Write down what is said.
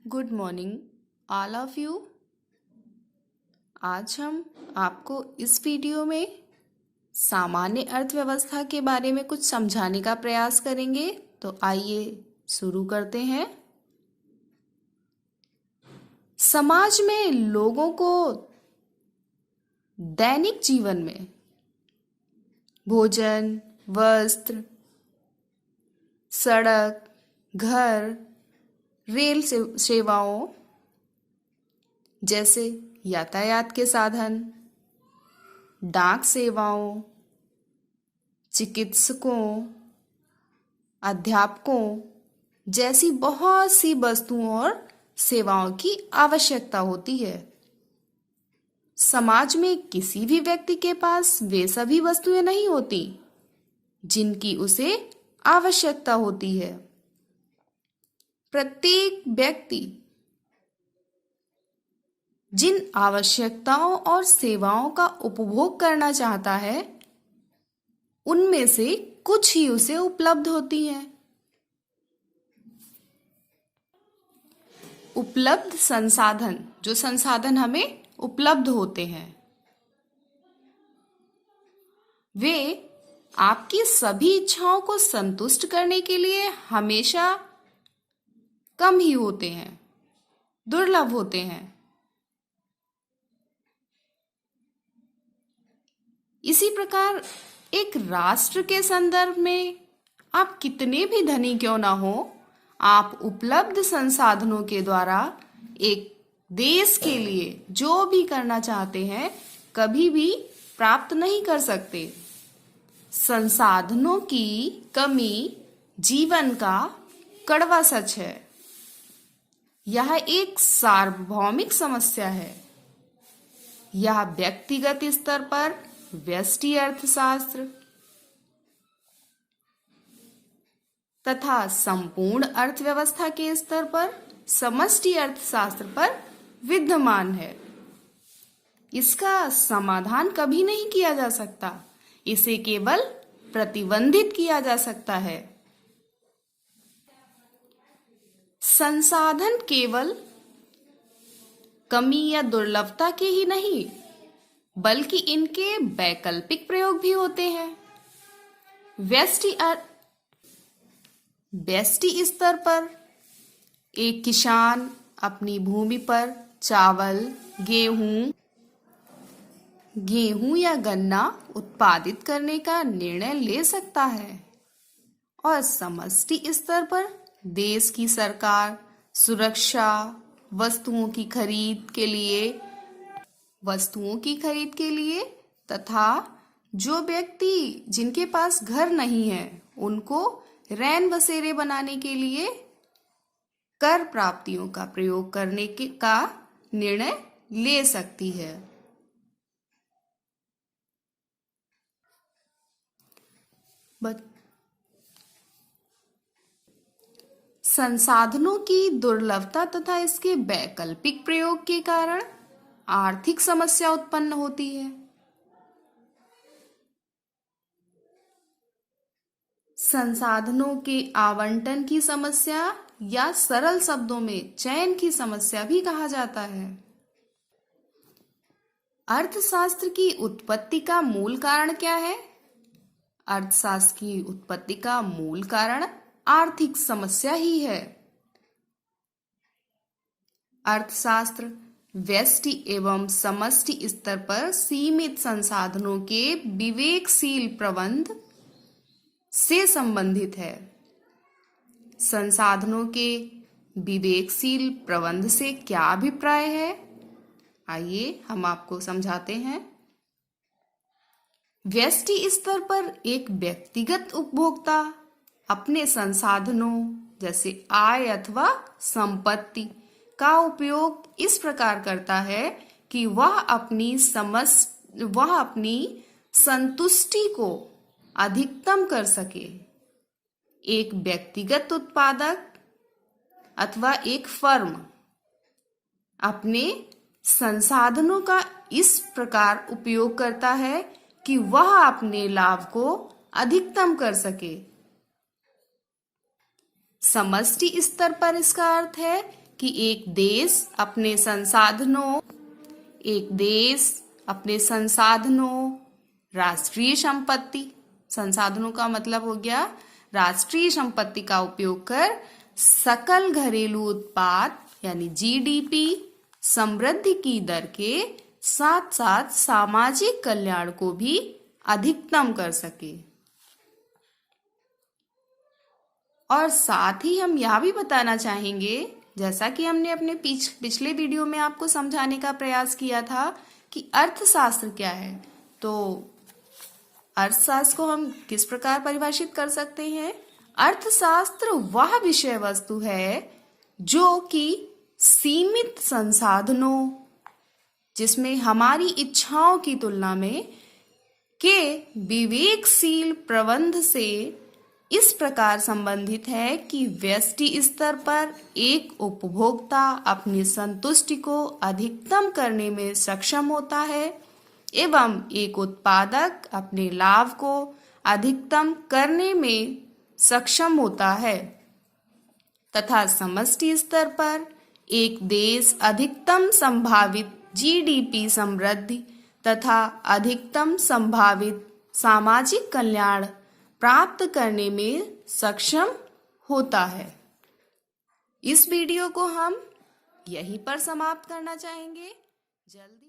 Good morning all of you. आज हम आपको इस वीडियो में सामान्य अर्थव्यवस्था के बारे में कुछ समझाने का प्रयास करेंगे। तो आइए शुरू करते हैं। समाज में लोगों को दैनिक जीवन में भोजन, वस्त्र, सड़क, घर, रेल सेवाओं जैसे यातायात के साधन, डाक सेवाओं, चिकित्सकों, अध्यापकों जैसी बहुत सी वस्तुओं और सेवाओं की आवश्यकता होती है। समाज में किसी भी व्यक्ति के पास वे सभी वस्तुएं नहीं होती जिनकी उसे आवश्यकता होती है। प्रत्येक व्यक्ति जिन आवश्यकताओं और सेवाओं का उपभोग करना चाहता है उनमें से कुछ ही उसे उपलब्ध होती हैं। उपलब्ध संसाधन, जो संसाधन हमें उपलब्ध होते हैं, वे आपकी सभी इच्छाओं को संतुष्ट करने के लिए हमेशा कम ही होते हैं, दुर्लभ होते हैं। इसी प्रकार एक राष्ट्र के संदर्भ में आप कितने भी धनी क्यों ना हो, आप उपलब्ध संसाधनों के द्वारा एक देश के लिए जो भी करना चाहते हैं कभी भी प्राप्त नहीं कर सकते। संसाधनों की कमी जीवन का कड़वा सच है। यह एक सार्वभौमिक समस्या है। यह व्यक्तिगत स्तर पर व्यष्टि अर्थशास्त्र तथा संपूर्ण अर्थव्यवस्था के स्तर पर समष्टि अर्थशास्त्र पर विद्यमान है। इसका समाधान कभी नहीं किया जा सकता, इसे केवल प्रतिबंधित किया जा सकता है। संसाधन केवल कमी या दुर्लभता के ही नहीं बल्कि इनके वैकल्पिक प्रयोग भी होते हैं। व्यष्टि स्तर पर एक किसान अपनी भूमि पर चावल, गेहूं या गन्ना उत्पादित करने का निर्णय ले सकता है और समष्टि स्तर पर देश की सरकार सुरक्षा, वस्तुओं की खरीद के लिए तथा जो व्यक्ति जिनके पास घर नहीं है उनको रैन बसेरे बनाने के लिए कर प्राप्तियों का प्रयोग करने का निर्णय ले सकती है। संसाधनों की दुर्लभता तथा इसके वैकल्पिक प्रयोग के कारण आर्थिक समस्या उत्पन्न होती है। संसाधनों के आवंटन की समस्या या सरल शब्दों में चयन की समस्या भी कहा जाता है। अर्थशास्त्र की उत्पत्ति का मूल कारण क्या है? अर्थशास्त्र की उत्पत्ति का मूल कारण आर्थिक समस्या ही है। अर्थशास्त्र व्यष्टि एवं समष्टि स्तर पर सीमित संसाधनों के विवेकशील प्रबंध से संबंधित है। संसाधनों के विवेकशील प्रबंध से क्या अभिप्राय है? आइए हम आपको समझाते हैं। व्यष्टि स्तर पर एक व्यक्तिगत उपभोक्ता अपने संसाधनों जैसे आय अथवा संपत्ति का उपयोग इस प्रकार करता है कि वह अपनी संतुष्टि को अधिकतम कर सके। एक व्यक्तिगत उत्पादक अथवा एक फर्म अपने संसाधनों का इस प्रकार उपयोग करता है कि वह अपने लाभ को अधिकतम कर सके। समष्टि स्तर पर इसका अर्थ है कि एक देश अपने संसाधनों, राष्ट्रीय संपत्ति, संसाधनों का मतलब हो गया राष्ट्रीय संपत्ति का उपयोग कर सकल घरेलू उत्पाद यानी जीडीपी, समृद्धि की दर के साथ साथ सामाजिक कल्याण को भी अधिकतम कर सके। और साथ ही हम यह भी बताना चाहेंगे, जैसा कि हमने अपने पिछले वीडियो में आपको समझाने का प्रयास किया था कि अर्थशास्त्र क्या है। तो अर्थशास्त्र को हम किस प्रकार परिभाषित कर सकते हैं? अर्थशास्त्र वह विषय वस्तु है जो कि सीमित संसाधनों, जिसमें हमारी इच्छाओं की तुलना में के विवेकशील प्रबंध से इस प्रकार संबंधित है कि व्यष्टि स्तर पर एक उपभोक्ता अपनी संतुष्टि को अधिकतम करने में सक्षम होता है एवं एक उत्पादक अपने लाभ को अधिकतम करने में सक्षम होता है, तथा समष्टि स्तर पर एक देश अधिकतम संभावित जीडीपी समृद्धि तथा अधिकतम संभावित सामाजिक कल्याण प्राप्त करने में सक्षम होता है। इस वीडियो को हम यहीं पर समाप्त करना चाहेंगे। जल्दी